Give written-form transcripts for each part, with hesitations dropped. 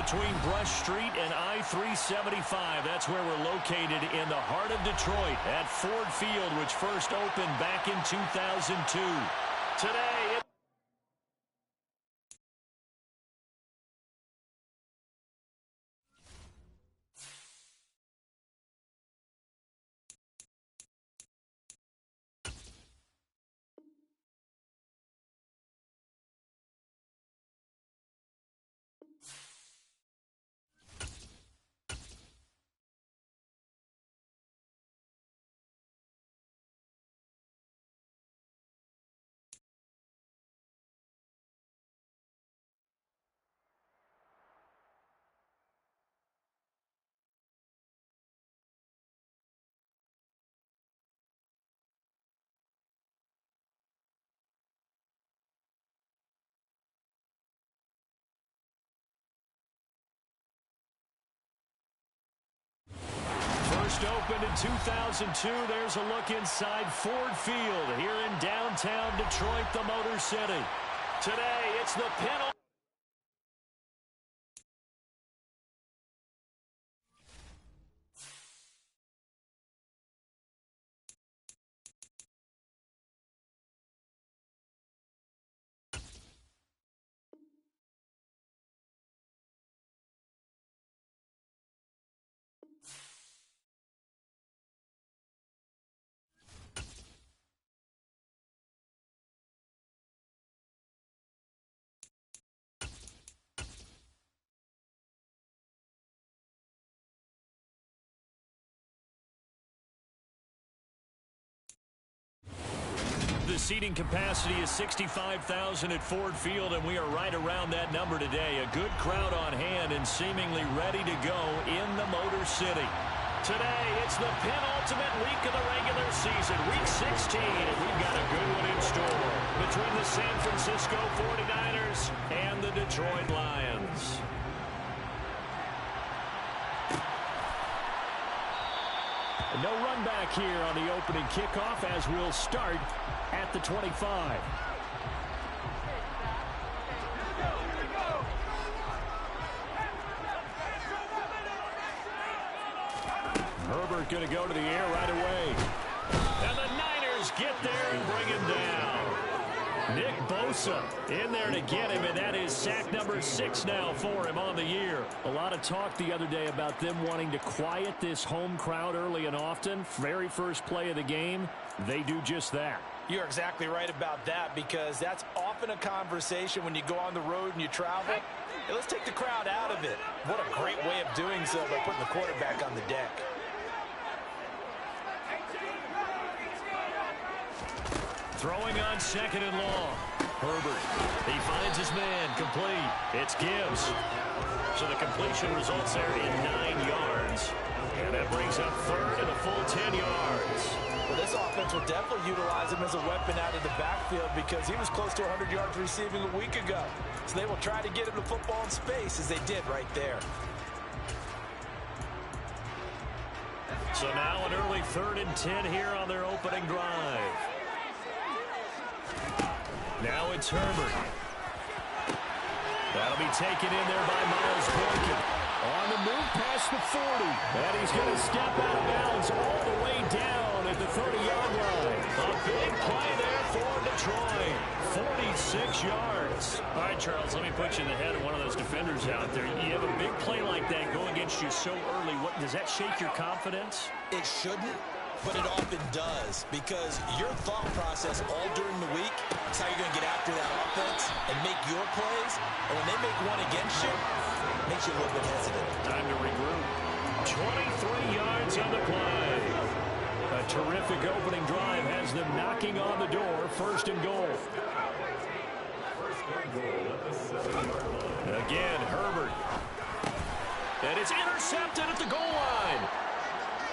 between Brush Street and I-375. That's where we're located in the heart of Detroit at Ford Field, which first opened back in 2002. Today, first opened in 2002. There's a look inside Ford Field here in downtown Detroit, the Motor City. Today, it's the penalty. The seating capacity is 65,000 at Ford Field, and we are right around that number today. A good crowd on hand and seemingly ready to go in the Motor City. Today, it's the penultimate week of the regular season, Week 16, and we've got a good one in store between the San Francisco 49ers and the Detroit Lions. No run back here on the opening kickoff as we'll start at the 25. Herbert going to go to the air right away. And the Niners get there and bring him down. Nick Bosa in there to get him, and that is sack number 6 now for him on the year. A lot of talk the other day about them wanting to quiet this home crowd early and often. Very first play of the game, they do just that. You're exactly right about that, because that's often a conversation when you go on the road and you travel. Hey, let's take the crowd out of it. What a great way of doing so by putting the quarterback on the deck. Throwing on second and long. Herbert, he finds his man, complete. It's Gibbs. So the completion results there in 9 yards. And that brings up third and a full 10 yards. Well, this offense will definitely utilize him as a weapon out of the backfield, because he was close to 100 yards receiving a week ago. So they will try to get him the football in space, as they did right there. So now an early 3rd and 10 here on their opening drive. Now it's Herbert. That'll be taken in there by Miles Boykin. On the move past the 40. And he's going to step out of bounds all the way down at the 30-yard line. A big play there for Detroit. 46 yards. All right, Charles, let me put you in the head of one of those defenders out there. You have a big play like that go against you so early. What, does that shake your confidence? It shouldn't, but it often does, because your thought process all during the week is how you're going to get after that offense and make your plays. And when they make one against you, it makes you a little bit hesitant. Time to regroup. 23 yards on the play. A terrific opening drive has them knocking on the door. 1st and goal. Again, Herbert. And it's intercepted at the goal line.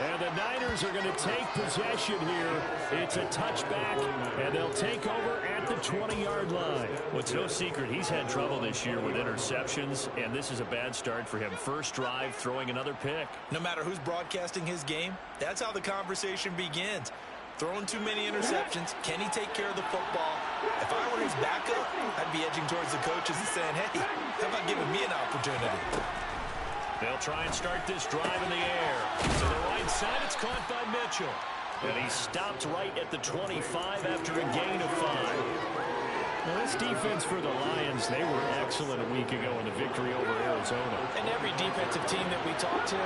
And the Niners are going to take possession here. It's a touchback, and they'll take over at the 20-yard line. Well, it's no secret he's had trouble this year with interceptions, and this is a bad start for him. First drive, throwing another pick. No matter who's broadcasting his game, that's how the conversation begins. Throwing too many interceptions. Can he take care of the football? If I were his backup, I'd be edging towards the coaches and saying, hey, how about giving me an opportunity? They'll try and start this drive in the air. To the right side, it's caught by Mitchell. And he stopped right at the 25 after a gain of 5. Now, this defense for the Lions, they were excellent a week ago in the victory over Arizona. And every defensive team that we talk to,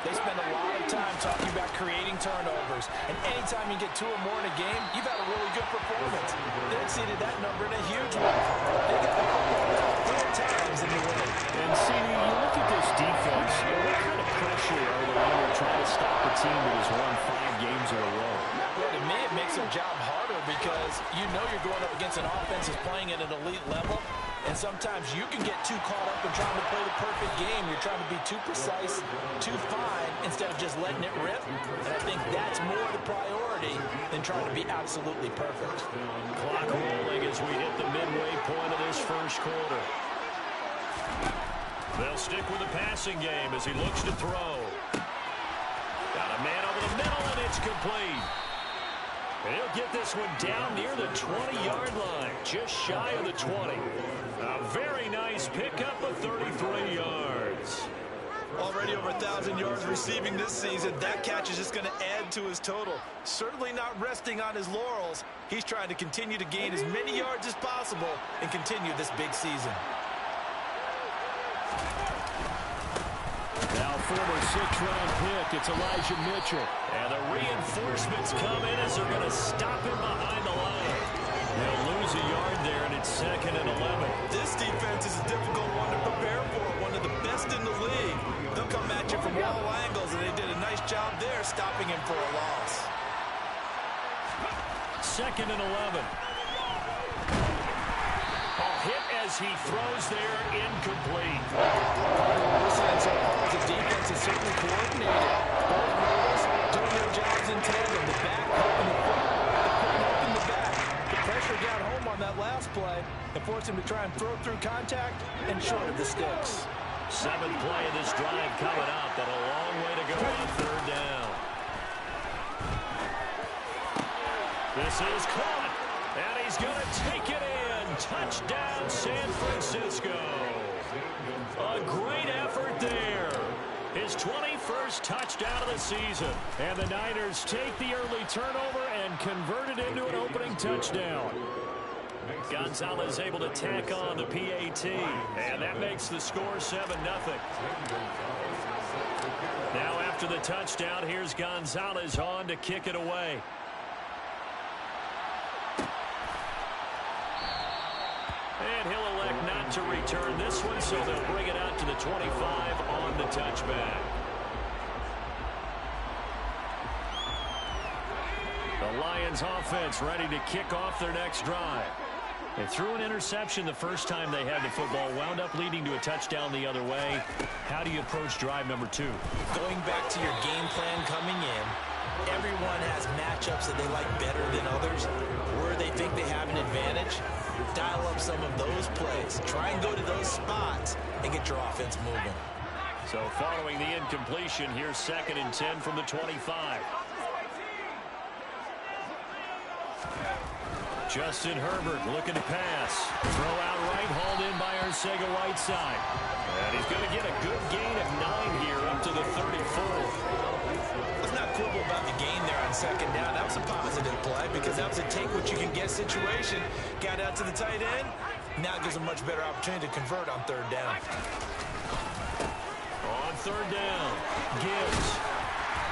they spend a lot of time talking about creating turnovers. And anytime you get 2 or more in a game, you've had a really good performance. They exceeded that number in a huge way. They got the football 4 times in the win. And, CD, you look at this defense, what kind of pressure are they under trying to stop a team that has won 5 games in a row? Well, to me, it makes their job harder because you know you're going up against an offense that's playing at an elite level. And sometimes you can get too caught up in trying to play the perfect game. You're trying to be too precise, too fine, instead of just letting it rip. And I think that's more the priority than trying to be absolutely perfect. Clock rolling as we hit the midway point of this first quarter. They'll stick with the passing game as he looks to throw. Got a man over the middle, and it's complete. And he'll get this one down near the 20-yard line, just shy of the 20. A very nice pickup of 33 yards. Already over 1,000 yards receiving this season. That catch is just going to add to his total. Certainly not resting on his laurels. He's trying to continue to gain as many yards as possible and continue this big season. Now former 6th-round pick, it's Elijah Mitchell. And the reinforcements come in as they're going to stop him behind the line. They'll lose a yard there, and it's 2nd and 11. This defense is a difficult one to prepare for, one of the best in the league. They'll come at you from all angles, and they did a nice job there stopping him for a loss. 2nd and 11. A hit as he throws there, incomplete. The defense is certainly coordinated. Both movers doing their jobs in tandem. The back helping the front, the front helping the back. The pressure got home on that last play and forced him to try and throw through contact and short of the sticks. 7th play of this drive coming up, but a long way to go on 3rd down. This is caught, and he's going to take it in. Touchdown, San Francisco. A great effort there. His 21st touchdown of the season. And the Niners take the early turnover and convert it into an opening touchdown. Gonzalez able to tack on the PAT. And that makes the score 7-0. Now after the touchdown, here's Gonzalez on to kick it away. And he'll elect not to return this one, so they'll bring it out to the 25 on the touchback. The Lions offense ready to kick off their next drive. They threw an interception the first time they had the football, wound up leading to a touchdown the other way. How do you approach drive number 2? Going back to your game plan coming in, everyone has matchups that they like better than others. Where they think they have an advantage, dial up some of those plays. Try and go to those spots and get your offense moving. So following the incompletion, here's 2nd and 10 from the 25. Justin Herbert looking to pass. Throw out right, hauled in by Arcega-Whiteside. And he's going to get a good gain of 9 here up to the 34. Let's not quibble about the gain there on 2nd down. That was a positive play because that was a take-what-you-can-get situation. Got out to the tight end. Now it gives a much better opportunity to convert on 3rd down. On 3rd down, Gibbs.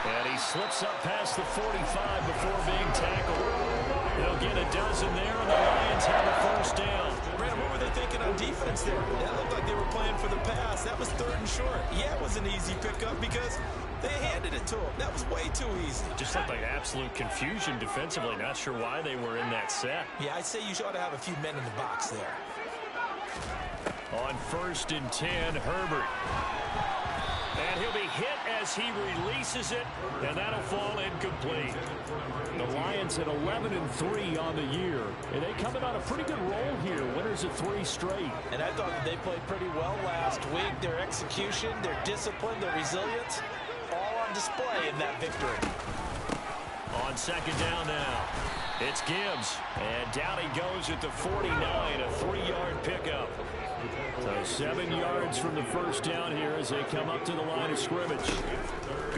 And he slips up past the 45 before being tackled. They'll get a dozen there, and the Lions have a 1st down. Brandon, what were they thinking on defense there? That looked like they were playing for the pass. That was 3rd and short. Yeah, it was an easy pickup because they handed it to him. That was way too easy. Just looked like absolute confusion defensively. Not sure why they were in that set. Yeah, I'd say you ought to have a few men in the box there. On 1st and 10, Herbert. And he'll be hit as he releases it, and that'll fall incomplete. The Lions at 11-3 on the year, and they coming on a pretty good roll here. Winners of 3 straight. And I thought that they played pretty well last week. Their execution, their discipline, their resilience, all on display in that victory. On 2nd down now. It's Gibbs, and down he goes at the 49, a 3-yard pickup. So 7 yards from the first down here as they come up to the line of scrimmage.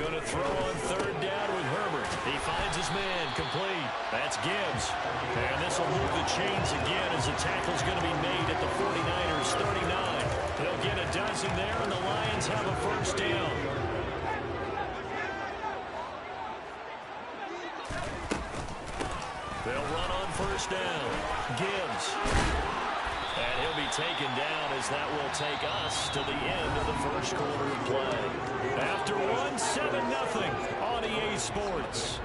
Going to throw on third down with Herbert. He finds his man, complete. That's Gibbs. And this will move the chains again as the tackle's going to be made at the 49ers 39. They'll get a dozen there, and the Lions have a first down. They'll run on first down. Gibbs. And he'll be taken down as that will take us to the end of the first quarter of play. After one, 7-0 on EA Sports.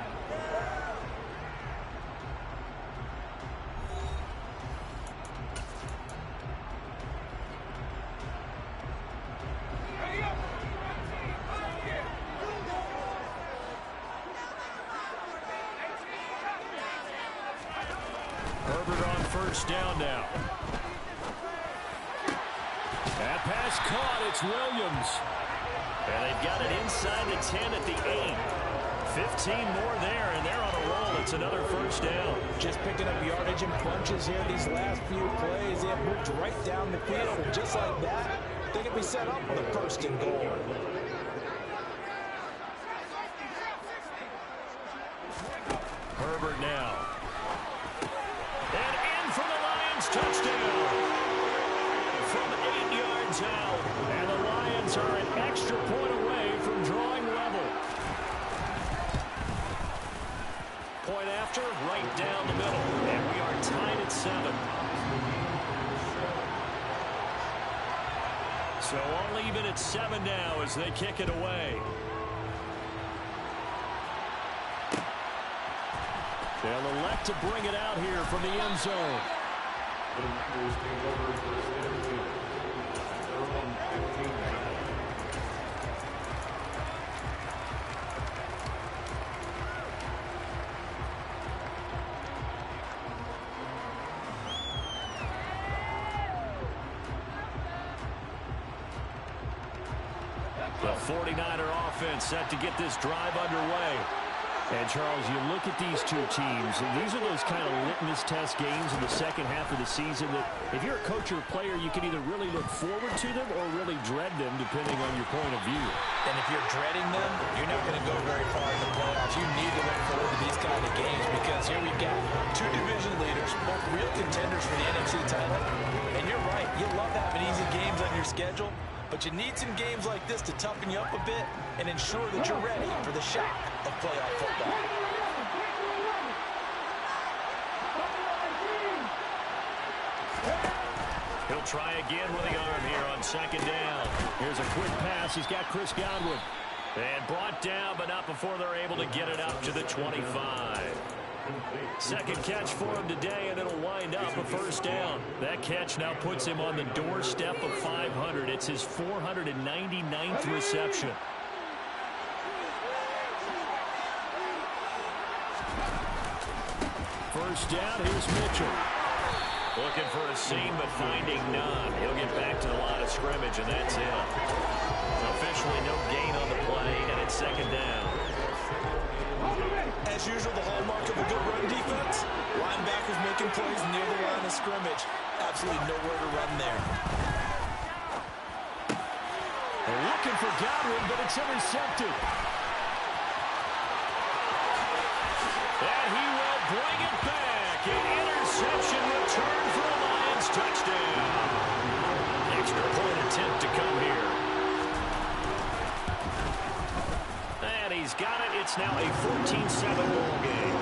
Herbert on first down now. That pass caught. It's Williams. And they've got it inside the 10 at the 8. 15 more there, and they're on a roll. It's another first down. Just picking up yardage and punches here these last few plays. They have moved right down the field, and just like that, they can be set up with a first and goal. Herbert now. And in for the Lions, touchdown. From 8 yards out, and the Lions are an extra point away from drawing level. Point after, right down the middle, and we are tied at 7. So all even at 7 now as they kick it away. They'll elect to bring it out here from the end zone. The 49er offense set to get this drive underway. And, Charles, you look at these two teams, and these are those kind of litmus test games in the second half of the season that if you're a coach or a player, you can either really look forward to them or really dread them, depending on your point of view. And if you're dreading them, you're not going to go very far in the playoffs. You need to look forward to these kind of games because here we've got two division leaders, both real contenders for the NFC title. And you're right, you love having easy games on your schedule, but you need some games like this to toughen you up a bit and ensure that you're ready for the shock of playoff football. He'll try again with the arm here on second down. Here's a quick pass. He's got Chris Godwin. And brought down, but not before they're able to get it up to the 25. Second catch for him today, and it'll wind up a first down. That catch now puts him on the doorstep of 500. It's his 499th reception. First down, here's Mitchell. Looking for a seam, but finding none. He'll get back to the line of scrimmage, and that's it. Officially no gain on the play, and it's second down. As usual, the hallmark of a good run defense, linebackers making plays near the line of scrimmage. Absolutely nowhere to run there. They're looking for Godwin, but it's intercepted. And he will bring it back. An interception return for a Lions touchdown. Extra point attempt to come here. And he's got it. It's now a 14-7 ball game.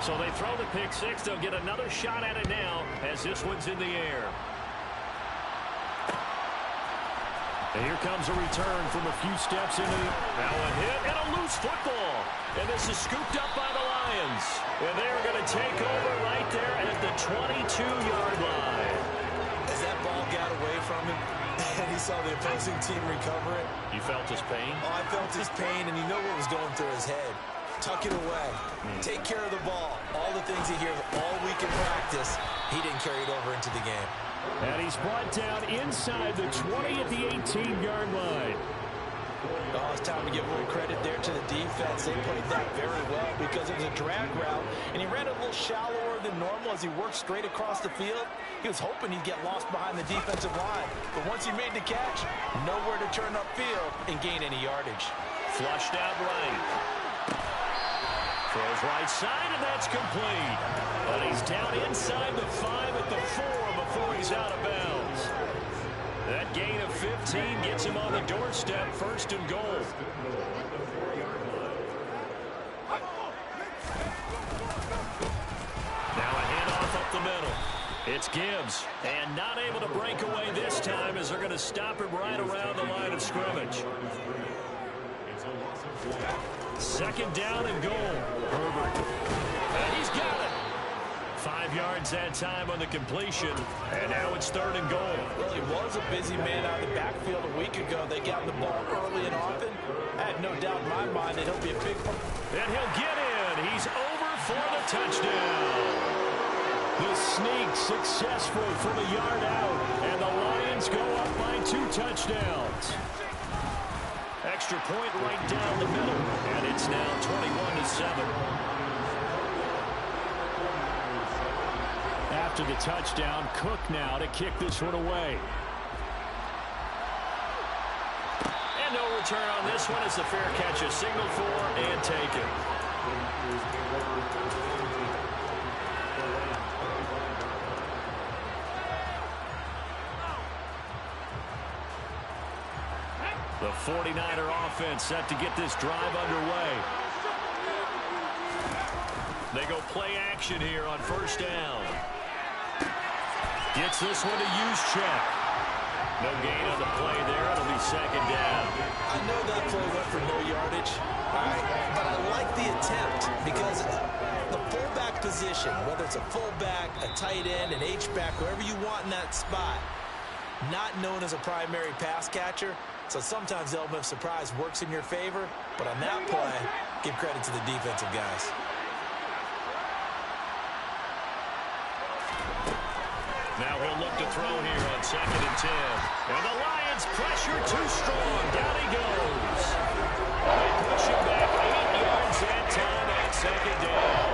So they throw the pick six. They'll get another shot at it now as this one's in the air. And here comes a return from a few steps into the... Now a hit and a loose football. And this is scooped up by the Lions. And they're going to take over right there at the 22-yard line. As that ball got away from him, and he saw the opposing team recover it. You felt his pain? Oh, I felt his pain, and you know what was going through his head. Tuck it away. Take care of the ball. All the things he hears all week in practice, he didn't carry it over into the game. And he's brought down inside the 20 at the 18-yard line. Oh, it's time to give a little credit there to the defense. They played that very well because it was a drag route, and he ran a little shallower than normal as he worked straight across the field. He was hoping he'd get lost behind the defensive line, but once he made the catch, nowhere to turn upfield and gain any yardage. Flushed out right. Throws right side, and that's complete. But he's down inside the 5 at the 4 before he's out of bounds. That gain of 15 gets him on the doorstep, first and goal. Now a handoff up the middle. It's Gibbs, and not able to break away this time as they're going to stop him right around the line of scrimmage. Second down and goal. Herbert. And he's got it. 5 yards that time on the completion, and now it's third and goal. Well, he was a busy man out of the backfield a week ago. They got the ball early and often. I have no doubt in my mind that he'll be a big part. And he'll get in. He's over for the touchdown. The sneak successful from a yard out, and the Lions go up by 2 touchdowns. Extra point right down the middle, and it's now 21-7. After the touchdown, Cook now to kick this one away. And no return on this one as the fair catch is signaled for and taken. The 49er offense set to get this drive underway. They go play action here on first down. Gets this one to Juszczyk. No gain on the play there. It'll be second down. I know that play went for no yardage, all right, but I like the attempt because the fullback position, whether it's a fullback, a tight end, an H-back, wherever you want in that spot, not known as a primary pass catcher, so sometimes the element of surprise works in your favor, but on that play, give credit to the defensive guys. Now he'll look to throw here on second and 10. And the Lions pressure too strong. Down he goes. They push him back 8 yards that time at second down.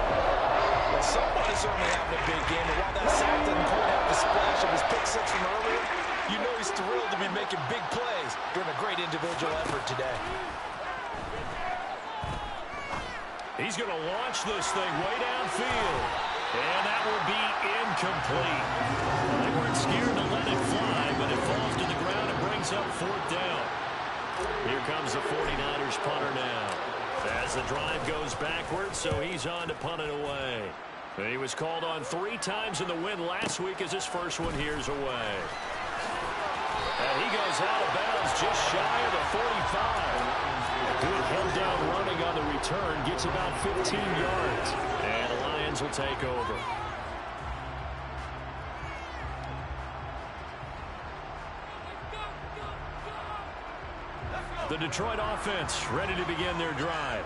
Well, somebody's certainly having a big game, and while that sack doesn't point out the splash of his pick six from earlier, you know he's thrilled to be making big plays during a great individual effort today. He's going to launch this thing way downfield. And that will be incomplete. They weren't scared to let it fly, but it falls to the ground and brings up fourth down. Here comes the 49ers punter now. As the drive goes backwards, so he's on to punt it away. He was called on 3 times in the win last week as his first one here's away. And he goes out of bounds just shy of the 45. Good head down running on the return, gets about 15 yards. And the Lions will take over. The Detroit offense ready to begin their drive.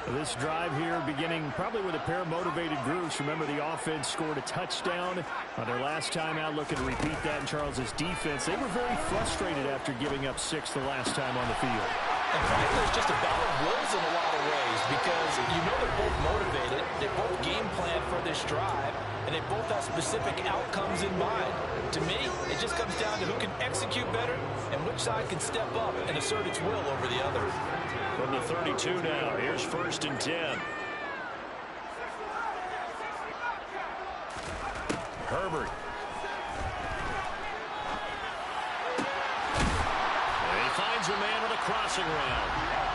This drive here beginning probably with a pair of motivated groups. Remember, the offense scored a touchdown on their last time out, looking to repeat that in Charles's defense. They were very frustrated after giving up 6 the last time on the field. And frankly, it's just a battle of wills in a lot of ways because you know they're both motivated, they both game plan for this drive, and they both have specific outcomes in mind. To me, it just comes down to who can execute better and which side can step up and assert its will over the other. From the 32 now, here's first and 10. Herbert. And he finds a man with a crossing route.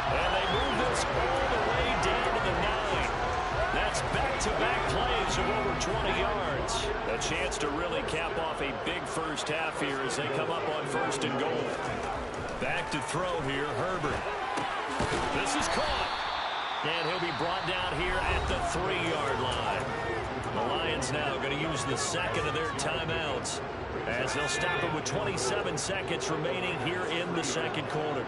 And they move this all the way down to the 9. That's back-to-back plays of over 20 yards. A chance to really cap off a big first half here as they come up on first and goal. Back to throw here, Herbert. This is caught. And he'll be brought down here at the 3-yard line. The Lions now going to use the second of their timeouts as they'll stop it with 27 seconds remaining here in the second quarter.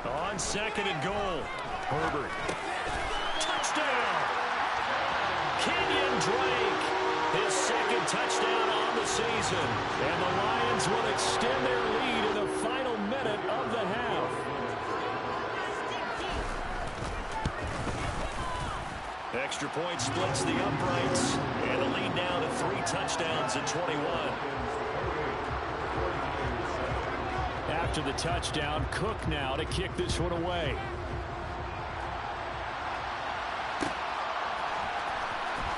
On second and goal, Herbert. Touchdown! touchdown on the season. And the Lions will extend their lead in the final minute of the half. Extra point splits the uprights. And the lead now to 3 touchdowns at 21. After the touchdown, Cook now to kick this one away.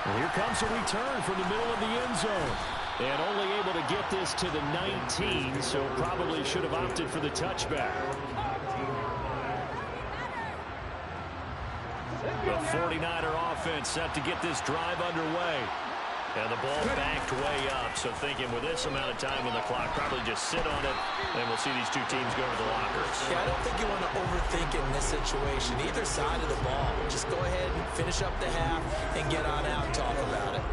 And here comes a return from the middle of the end zone. And only able to get this to the 19, so probably should have opted for the touchback. The 49er offense set to get this drive underway. And the ball backed way up, so thinking with this amount of time on the clock, probably just sit on it, and we'll see these two teams go to the lockers. Yeah, I don't think you want to overthink it in this situation. Either side of the ball, just go ahead and finish up the half and get on out and talk about it.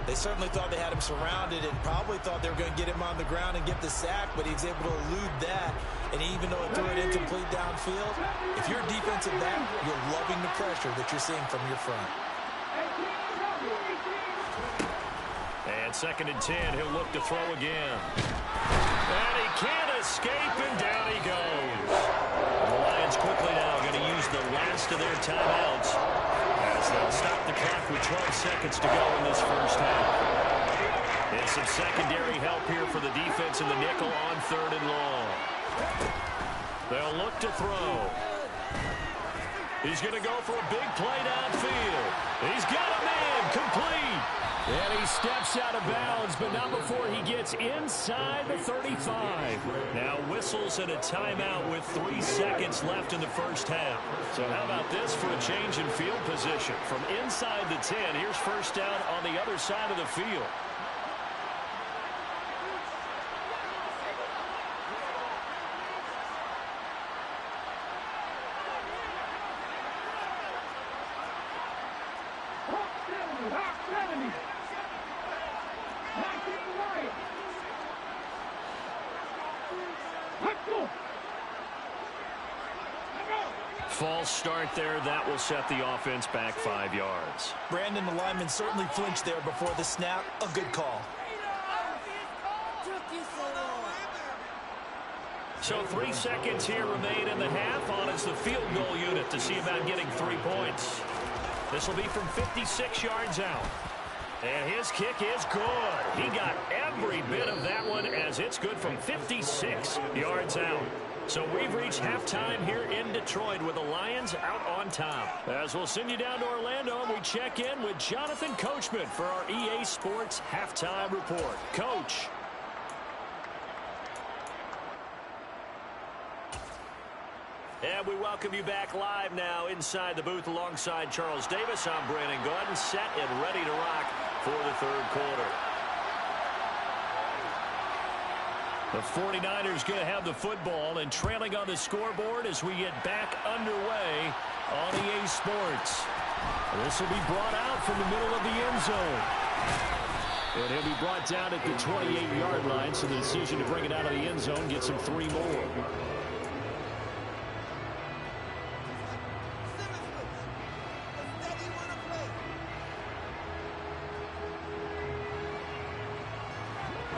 They certainly thought they had him surrounded and probably thought they were going to get him on the ground and get the sack, but he was able to elude that. And even though it threw it incomplete downfield, if you're a defensive back, you're loving the pressure that you're seeing from your front. And 2nd and 10, he'll look to throw again. And he can't escape, and down he goes. The Lions quickly now going to use the last of their timeouts as they'll stop the clock with 12 seconds to go in this first half. And some secondary help here for the defense in the nickel on 3rd and long. They'll look to throw. He's going to go for a big play downfield. He's got a man, complete. And he steps out of bounds, but not before he gets inside the 35. Now whistles and a timeout with 3 seconds left in the first half. So how about this for a change in field position? From inside the 10, here's first down on the other side of the field. False start there. That will set the offense back 5 yards. Brandon, the lineman certainly flinched there before the snap. A good call. So 3 seconds here remain in the half. On is the field goal unit to see about getting 3 points. This will be from 56 yards out. And his kick is good. He got every bit of that one as it's good from 56 yards out. So we've reached halftime here in Detroit with the Lions out on top. As we'll send you down to Orlando, we check in with Jonathan Coachman for our EA Sports Halftime Report. Coach. And we welcome you back live now inside the booth alongside Charles Davis. I'm Brandon Gordon, set and ready to rock for the 3rd quarter. The 49ers going to have the football and trailing on the scoreboard as we get back underway on EA Sports. This will be brought out from the middle of the end zone. And he'll be brought down at the 28-yard line, so the decision to bring it out of the end zone gets him 3 more.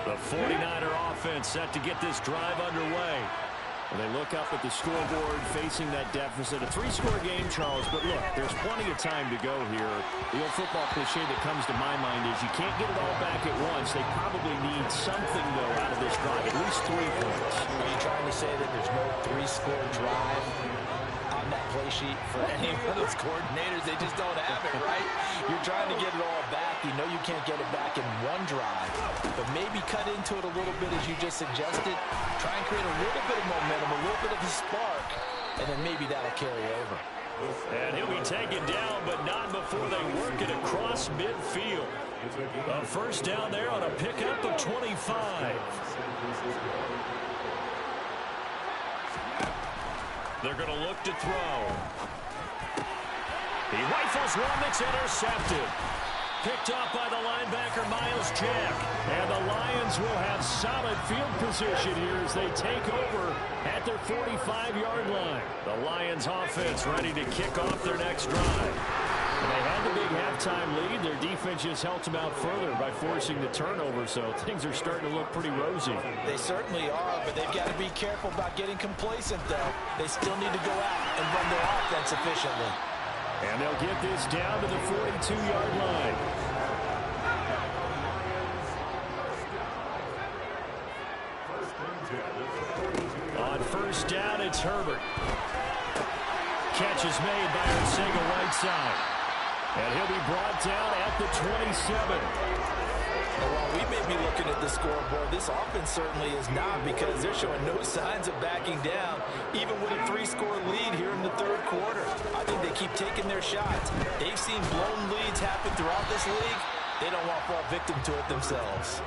The 49er offense set to get this drive underway. And they look up at the scoreboard facing that deficit. A 3-score game, Charles, but look, there's plenty of time to go here. The old football cliche that comes to my mind is you can't get it all back at once. They probably need something, though, out of this drive, at least 3 points. Are you trying to say that there's no 3-score drive on that play sheet for any of those coordinators? They just don't have it, right? You're trying to get it all back. You know you can't get it back in one drive, but maybe cut into it a little bit as you just suggested. Try and create a little bit of momentum, a little bit of a spark, and then maybe that'll carry over. And he'll be taken down, but not before they work it across midfield. A first down there on a pickup of 25. They're going to look to throw. He rifles one that's intercepted. Picked off by the linebacker, Miles Jack. And the Lions will have solid field position here as they take over at their 45-yard line. The Lions offense ready to kick off their next drive. They had the big halftime lead. Their defense just helped them out further by forcing the turnover, so things are starting to look pretty rosy. They certainly are, but they've got to be careful about getting complacent, though. They still need to go out and run their offense efficiently. And they'll get this down to the 42-yard line. On first down, it's Herbert. Catch is made by Arcega-Whiteside. And he'll be brought down at the 27. While we may be looking at the scoreboard, this offense certainly is not, because they're showing no signs of backing down, even with a 3-score lead here in the third quarter. I think they keep taking their shots. They've seen blown leads happen throughout this league. They don't want to fall victim to it themselves.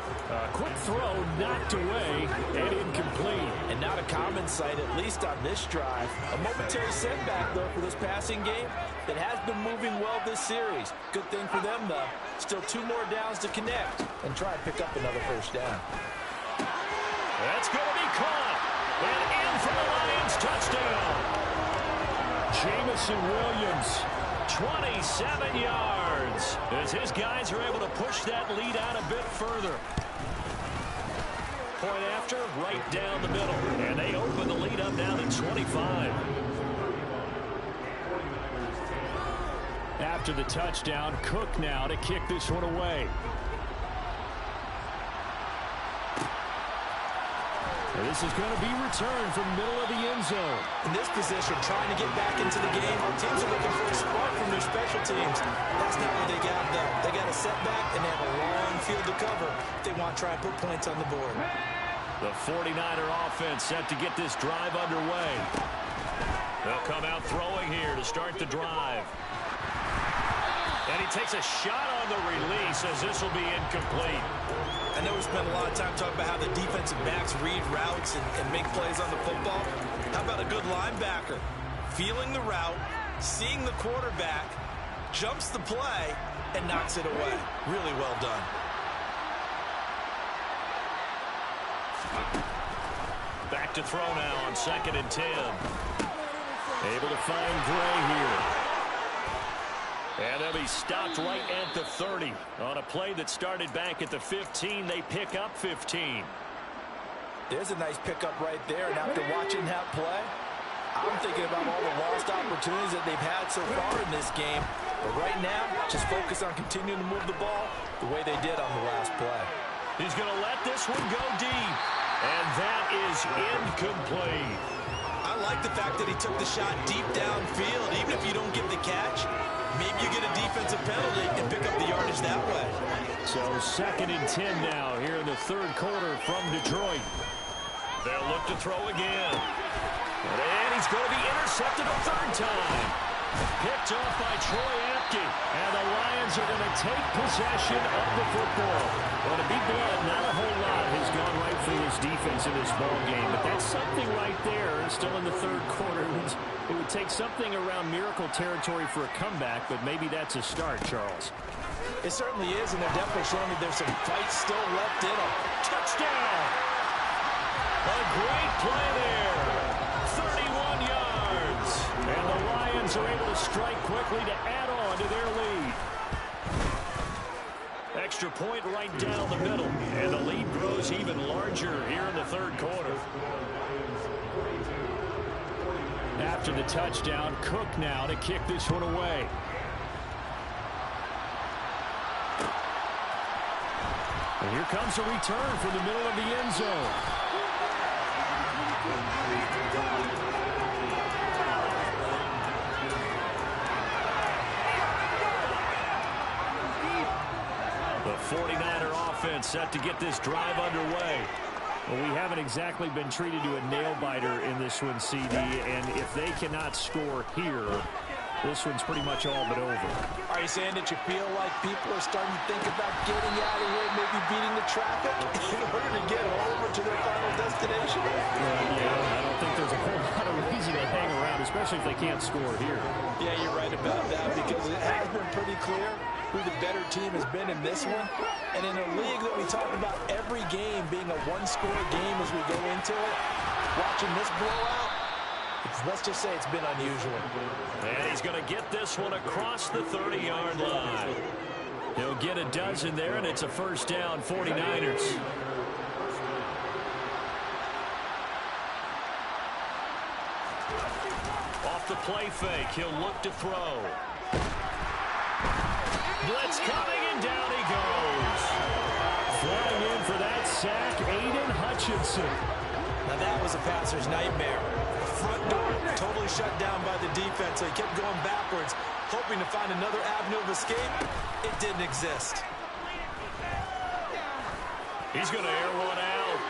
Quick throw knocked away and incomplete. And not a common sight, at least on this drive. A momentary setback, though, for this passing game that has been moving well this series. Good thing for them, though. Still 2 more downs to connect and try and pick up another first down. That's going to be caught. And in for the Lions, touchdown. Jamison Williams, 27 yards, as his guys are able to push that lead out a bit further. Point after, right down the middle. And they open the lead up now to 25. After the touchdown, Cook now to kick this one away. And this is going to be returned from the middle of the end zone. In this position, trying to get back into the game, our teams are looking for a spark from their special teams. That's not what they got, though. They got a setback, and they have a long field to cover if they want to try and put points on the board. The 49er offense set to get this drive underway. They'll come out throwing here to start the drive. And he takes a shot on the release, as this will be incomplete. I know we spent a lot of time talking about how the defensive backs read routes and make plays on the football. How about a good linebacker? Feeling the route, seeing the quarterback, jumps the play, and knocks it away. Really well done. Back to throw now on 2nd and 10. Able to find Gray here. And they'll be stopped right at the 30. On a play that started back at the 15, they pick up 15. There's a nice pickup right there, and after watching that play, I'm thinking about all the lost opportunities that they've had so far in this game. But right now, just focus on continuing to move the ball the way they did on the last play. He's going to let this one go deep. And that is incomplete. I like the fact that he took the shot deep downfield. Even if you don't get the catch, maybe you get a defensive penalty and pick up the yardage that way. So 2nd and 10 now here in the third quarter from Detroit. They'll look to throw again. And he's going to be intercepted a 3rd time. Picked off by Troy Apke. And the Lions are going to take possession of the football. Well, to be blunt, not a whole lot has gone right for this defense in this ball game. But that's something right there. Still in the third quarter. It would take something around miracle territory for a comeback, but maybe that's a start, Charles. It certainly is, and they're definitely showing that there's some fight still left in them. Touchdown! A great play there. 31 yards. And the Lions are able to strike quickly to add on to their lead. Extra point right down the middle. And the lead grows even larger here in the third quarter. After the touchdown, Cook now to kick this one away. And here comes a return from the middle of the end zone. The 49er offense set to get this drive underway. Well, we haven't exactly been treated to a nail-biter in this one, CD, and if they cannot score here, this one's pretty much all but over. Are you saying that you feel like people are starting to think about getting out of here, maybe beating the traffic in order to get over to their final destination? Yeah, I don't think there's a whole lot of reason to hang around, especially if they can't score here. Yeah, you're right about that, because it has been pretty clear who the better team has been in this one. And in a league that we talk about every game being a one-score game as we go into it, watching this blowout, it Let's just say it's been unusual. And he's going to get this one across the 30-yard line. He'll get a dozen there, and it's a first down, 49ers. Off the play fake, he'll look to throw. Blitz coming, and down he goes. Flying in for that sack, Aiden Hutchinson. Now that was a passer's nightmare. The front door totally shut down by the defense, so he kept going backwards, hoping to find another avenue of escape. It didn't exist. He's going to air one out.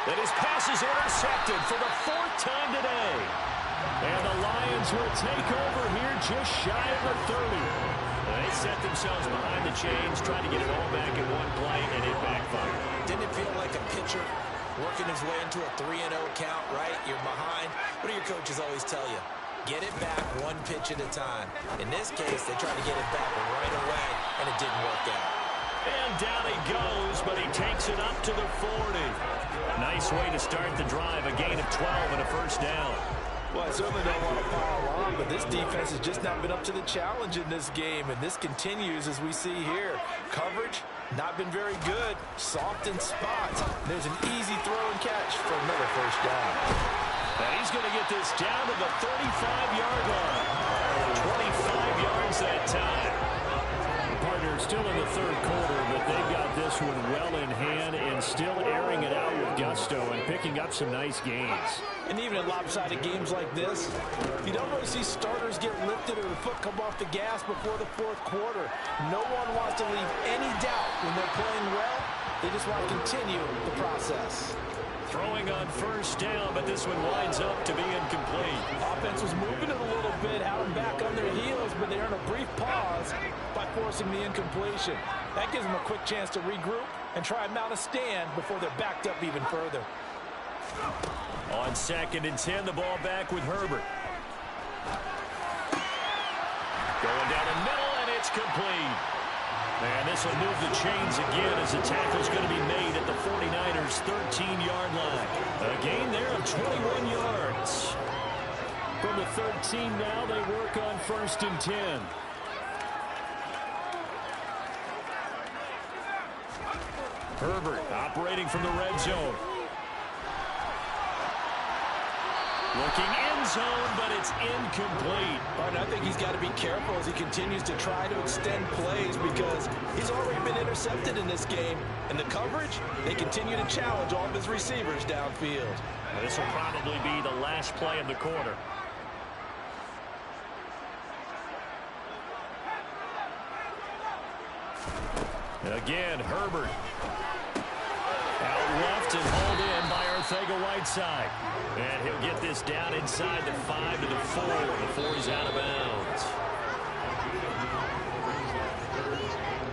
And his pass is intercepted for the 4th time today. And the Lions will take over here just shy of the 30. They set themselves behind the chains, trying to get it all back in one play, and it backfired. Didn't it feel like a pitcher working his way into a 3-0 count, right? You're behind. What do your coaches always tell you? Get it back one pitch at a time. In this case, they tried to get it back right away, and it didn't work out. And down he goes, but he takes it up to the 40. Nice way to start the drive, a gain of 12 and a first down. Well, I certainly don't want to pile on, but this defense has just not been up to the challenge in this game, and this continues as we see here. Coverage, not been very good. Soft in spots. There's an easy throw and catch for another first down. And he's going to get this down to the 35-yard line. 25 yards that time. Partner still in the 3rd quarter, but they've got this one well in hand and still airing it out with gusto and picking up some nice gains. And even in lopsided games like this, you don't really see starters get lifted or the foot come off the gas before the 4th quarter. No one wants to leave any doubt when they're playing well. They just want to continue the process. Throwing on first down, but this one winds up to be incomplete. Offense was moving it a little bit, had them back on their heels, but they earned a brief pause by forcing the incompletion. That gives them a quick chance to regroup and try and mount a stand before they're backed up even further. On 2nd and 10, the ball back with Herbert. Going down the middle, and it's complete. And this will move the chains again as the tackle's going to be made at the 49ers' 13-yard line. A gain there of 21 yards. From the 13 now, they work on 1st and 10. Herbert operating from the red zone. Looking end zone, but it's incomplete. And I think he's got to be careful as he continues to try to extend plays because he's already been intercepted in this game. And the coverage, they continue to challenge all of his receivers downfield. This will probably be the last play of the quarter. Again, Herbert. Out left and hauled in by Arcega-Whiteside. And he'll get this down inside the 5 to the 4 before he's out of bounds.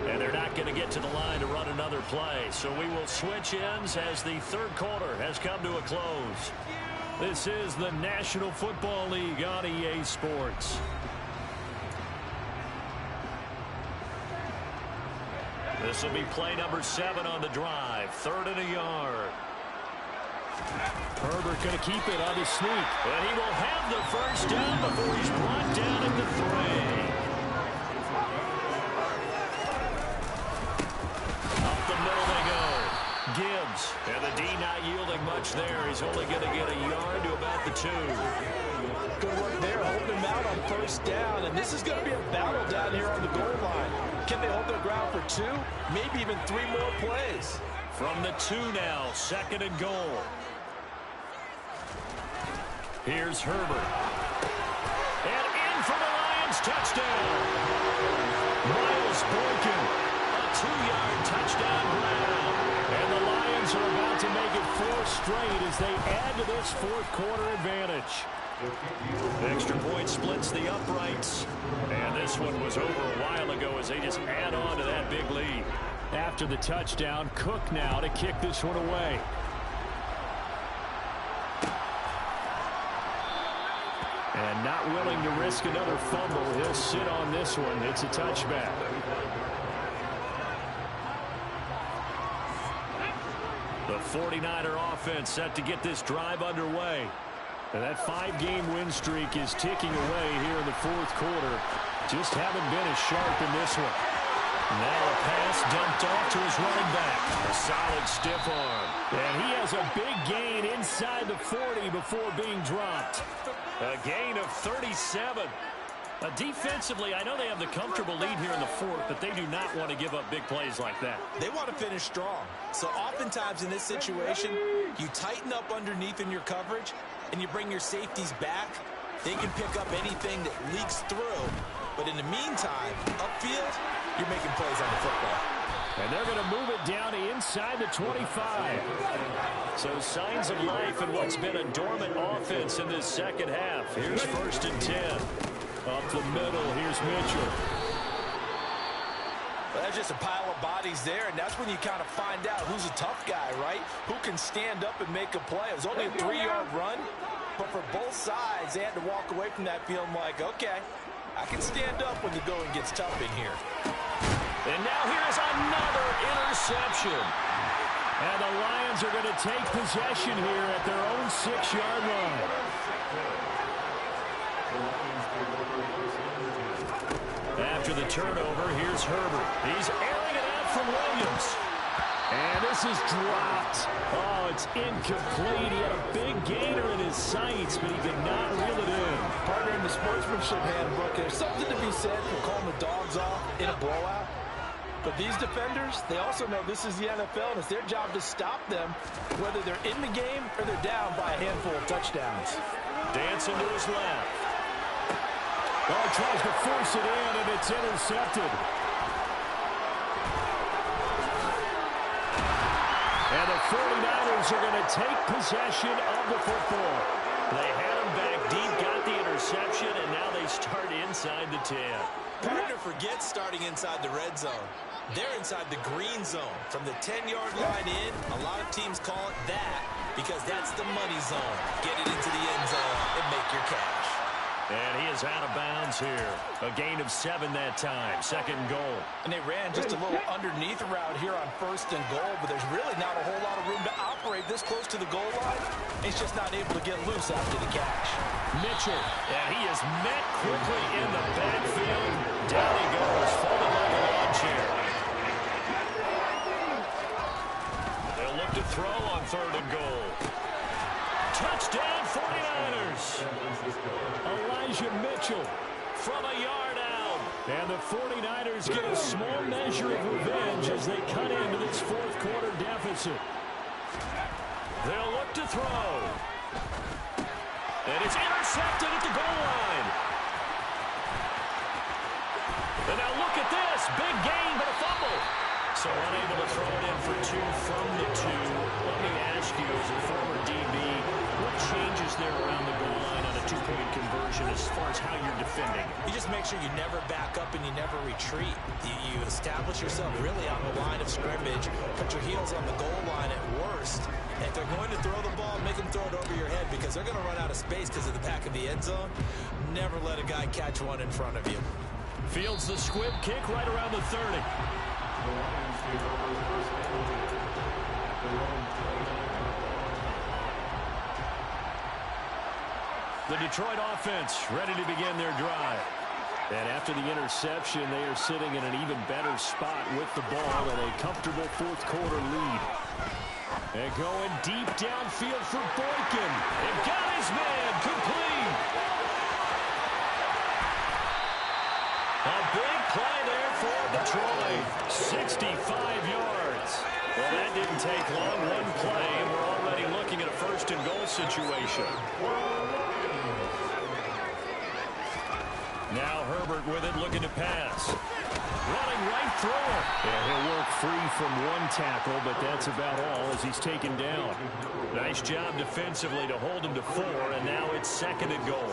And they're not going to get to the line to run another play. So we will switch ends as the 3rd quarter has come to a close. This is the National Football League on EA Sports. This will be play number 7 on the drive. 3rd and a yard. Herbert going to keep it on his sneak. And he will have the first down before he's brought down at the 3. Up the middle they go. Gibbs. And the D not yielding much there. He's only going to get a yard to about the 2. Good work there, holding him out on first down. And this is going to be a battle down here on the goal line. Can they hold their ground for 2? Maybe even 3 more plays. From the 2 now, 2nd and goal. Here's Herbert. And in for the Lions, touchdown. Miles Boykin, a 2-yard touchdown grab. And the Lions are about to make it 4 straight as they add to this 4th quarter advantage. Extra point splits the uprights. And this one was over a while ago as they just add on to that big lead. After the touchdown, Cook now to kick this one away. And not willing to risk another fumble. He'll sit on this one. It's a touchback. The 49er offense set to get this drive underway. And that 5-game win streak is ticking away here in the fourth quarter. Just haven't been as sharp in this one. Now a pass dumped off to his running back. A solid stiff arm. And he has a big gain inside the 40 before being dropped. A gain of 37. Defensively, I know they have the comfortable lead here in the fourth, but they do not want to give up big plays like that. They want to finish strong. So oftentimes in this situation, you tighten up underneath in your coverage, and you bring your safeties back. They can pick up anything that leaks through. But in the meantime, upfield, you're making plays on the football. And they're going to move it down to inside the 25. So signs of life in what's been a dormant offense in this second half. Here's 1st and 10. Up the middle, here's Mitchell. Well, that's just a pile of bodies there, and that's when you kind of find out who's a tough guy, right? Who can stand up and make a play. It was only a 3-yard run, but for both sides, they had to walk away from that feeling like, okay, I can stand up when the going gets tough in here. And now here's another interception. And the Lions are going to take possession here at their own 6-yard line. After the turnover, here's Herbert. He's airing it out from Williams. And this is dropped. Oh, it's incomplete. He had a big gainer in his sights, but he could not reel it in. Partner, in the sportsmanship handbook, there's something to be said for calling the dogs off in a blowout. But these defenders, they also know this is the NFL, and it's their job to stop them, whether they're in the game or they're down by a handful of touchdowns. Dancing to his left. Oh, tries to force it in, and it's intercepted. And the 49ers are going to take possession of the football. They had him back deep, got the interception, and now they start inside the 10. Partner forgets starting inside the red zone. They're inside the green zone. From the 10-yard line in, a lot of teams call it that because that's the money zone. Get it into the end zone and make your cash. And he is out of bounds here. A gain of 7 that time. 2nd and goal. And they ran just a little underneath route here on 1st and goal, but there's really not a whole lot of room to operate this close to the goal line. He's just not able to get loose after the catch. Mitchell, and he is met quickly in the backfield. Down he goes, folded like a lawn chair. They'll look to throw on 3rd and goal. Touchdown 49ers. Elijah Mitchell from a yard out. And the 49ers get a small measure of revenge as they cut into this fourth quarter deficit. They'll look to throw. And it's intercepted at the goal line. And now look at this. Big gain, but a fumble. So unable to throw it in for 2 from the 2. Let me ask you, as a former DB, what changes there around the goal line on a 2-point conversion as far as how you're defending? You just make sure you never back up and you never retreat. You establish yourself really on the line of scrimmage, put your heels on the goal line at worst. And if they're going to throw the ball, make them throw it over your head because they're going to run out of space because of the back of the end zone. Never let a guy catch one in front of you. Fields the squib kick right around the 30. The Detroit offense ready to begin their drive. And after the interception, they are sitting in an even better spot with the ball and a comfortable fourth quarter lead. And going deep downfield for Boykin. And got his man complete. A big play there for Detroit. 65 yards. Well, that didn't take long. One play, and we're already looking at a 1st and goal situation. Now Herbert with it, looking to pass. Running right through him. And he'll work free from one tackle, but that's about all as he's taken down. Nice job defensively to hold him to 4, and now it's 2nd and goal.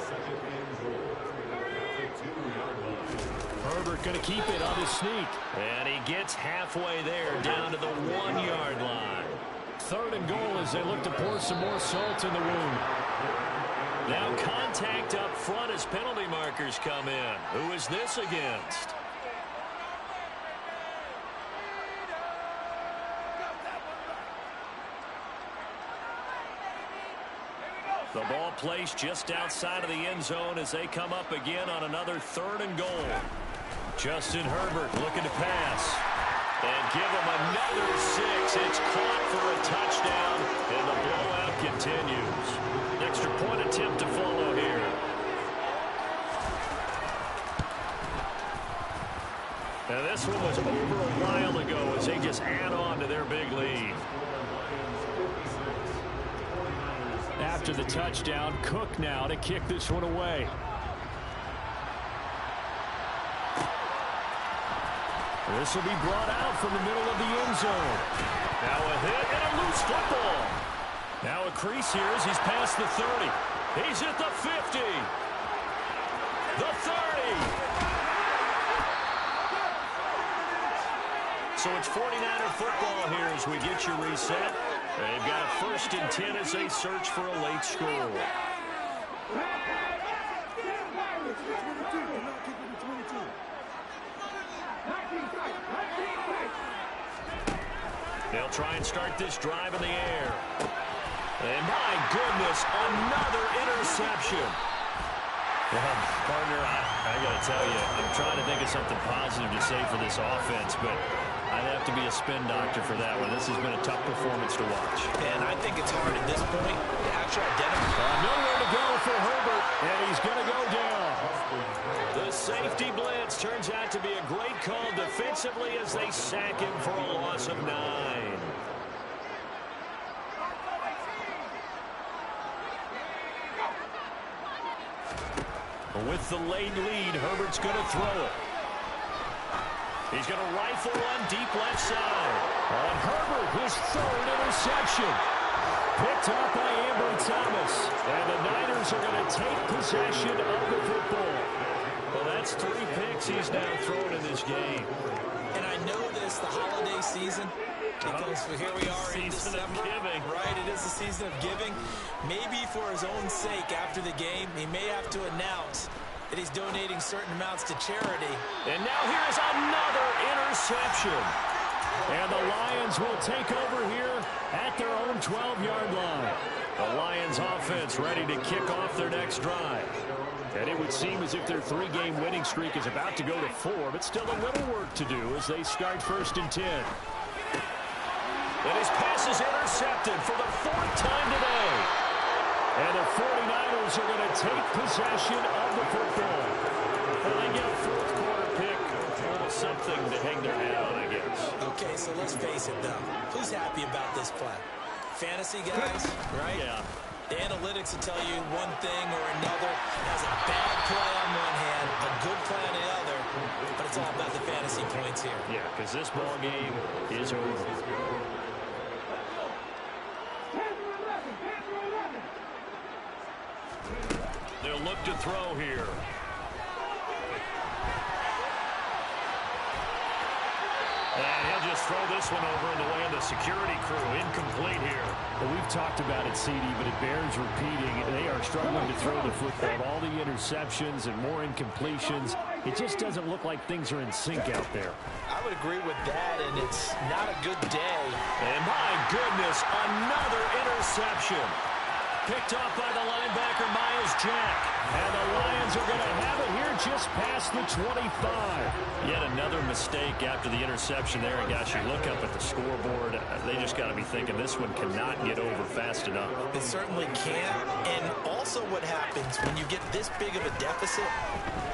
Herbert going to keep it on his sneak. And he gets halfway there, down to the 1-yard line. 3rd and goal as they look to pour some more salt in the wound. Now contact up front as penalty markers come in. Who is this against? The ball placed just outside of the end zone as they come up again on another 3rd and goal. Justin Herbert looking to pass. And give him another 6. It's caught for a touchdown, and the blowout continues. Extra point attempt to follow here. Now this one was over a while ago as they just add on to their big lead. After the touchdown, Cook now to kick this one away. This will be brought out from the middle of the end zone. Now a hit and a loose football. Now a crease here as he's past the 30. He's at the 50. The 30. So it's 49er football here as we get you reset. They've got a 1st and 10 as they search for a late score. They'll try and start this drive in the air. And my goodness, another interception. Well, partner, I got to tell you, I'm trying to think of something positive to say for this offense, but I'd have to be a spin doctor for that one. This has been a tough performance to watch. And I think it's hard at this point to actually identify. Nowhere to go for Herbert, and he's going to go down. The safety blitz turns out to be a great call defensively as they sack him for a loss of 9. With the late lead, Herbert's going to throw it. He's going to rifle one deep left side. On Herbert, his 3rd interception. Picked up by Ambry Thomas. And the Niners are going to take possession of the football. Well, that's 3 picks he's now thrown in this game. And I know this, the holiday season, because here we are in December. Giving. Right, it is the season of giving. Maybe for his own sake after the game, he may have to announce that he's donating certain amounts to charity. And now here's another interception. And the Lions will take over here at their own 12-yard line. The Lions offense ready to kick off their next drive. And it would seem as if their 3-game winning streak is about to go to 4, but still a little work to do as they start 1st and 10. And his pass is intercepted for the 4th time today. And the 49ers are going to take possession of the football. Well, they get a 4th quarter pick. A little something to hang their hat on, I guess. Okay, so let's face it, though. Who's happy about this play? Fantasy guys, right? Yeah. The analytics will tell you one thing or another. Has a bad play on one hand, a good play on the other, but it's all about the fantasy points here. Yeah, because this ball game is over. They'll look to throw here. And he'll just throw this one over in the way of the security crew. Incomplete here. Well, we've talked about it, CD, but it bears repeating. They are struggling to throw the football. All the interceptions and more incompletions. It just doesn't look like things are in sync out there. I would agree with that, and it's not a good day. And my goodness, another interception. Picked off by the linebacker, Miles Jack. And the Lions are going to have it here just past the 25. Yet another mistake after the interception there. And gosh, you look up at the scoreboard, they just got to be thinking this one cannot get over fast enough. It certainly can't. And also what happens when you get this big of a deficit,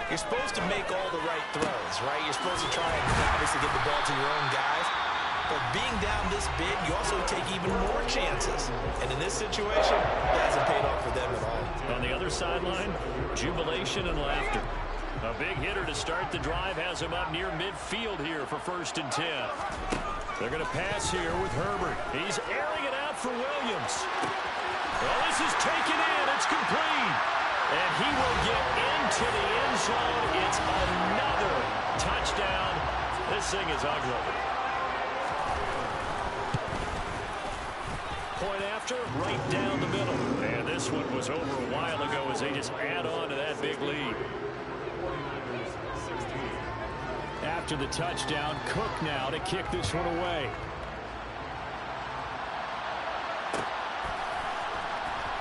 you're supposed to make all the right throws, right? You're supposed to try and obviously get the ball to your own guys. But being down this big, you also take even more chances. And in this situation, it hasn't paid off for them at all. On the other sideline, jubilation and laughter. A big hitter to start the drive has him up near midfield here for 1st and 10. They're going to pass here with Herbert. He's airing it out for Williams. Well, this is taken in. It's complete. And he will get into the end zone. It's another touchdown. This thing is ugly. Point after, right down the middle. And this one was over a while ago as they just add on to that big lead. After the touchdown, Cook now to kick this one away.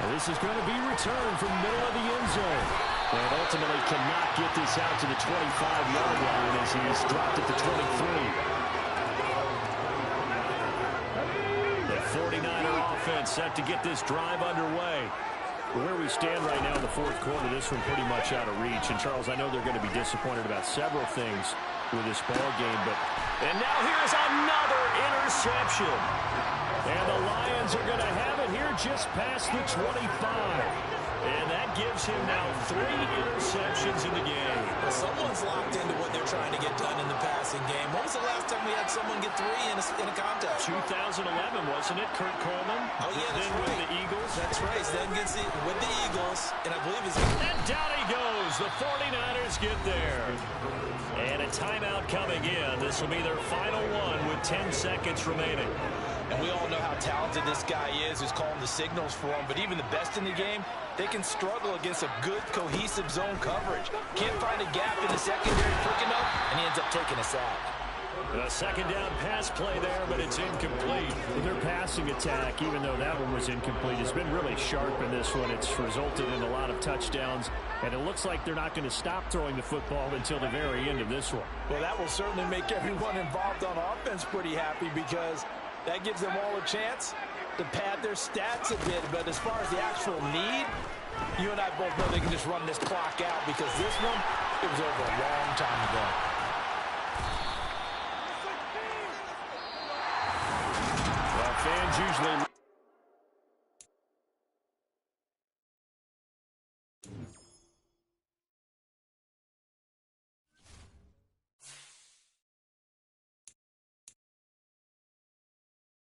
And this is going to be returned from the middle of the end zone. And ultimately cannot get this out to the 25-yard line as he's dropped at the 23. The 49er offense set to get this drive underway. Where we stand right now in the fourth quarter, this one pretty much out of reach. And, Charles, I know they're going to be disappointed about several things with this ball game. And now here's another interception. And the Lions are going to have it here just past the 25. And that gives him now 3 interceptions in the game. Well, someone's locked into what they're trying to get done in the passing game. When was the last time we had someone get 3 in a contest? 2011, wasn't it? Kurt Coleman. Oh, yeah, that's then right. With the Eagles. That's right. Then with the Eagles, and I believe it's... And down he goes. The 49ers get there. And a timeout coming in. This will be their final one with 10 seconds remaining. And we all know how talented this guy is who's calling the signals for him. But even the best in the game, they can struggle against a good, cohesive zone coverage. Can't find a gap in the secondary quick enough, and he ends up taking a sack. A second down pass play there, but it's incomplete. Their passing attack, even though that one was incomplete, has been really sharp in this one. It's resulted in a lot of touchdowns, and it looks like they're not going to stop throwing the football until the very end of this one. Well, that will certainly make everyone involved on offense pretty happy because that gives them all a chance to pad their stats a bit. But as far as the actual need, you and I both know they can just run this clock out because this one, it was over a long time ago. Well, fans usually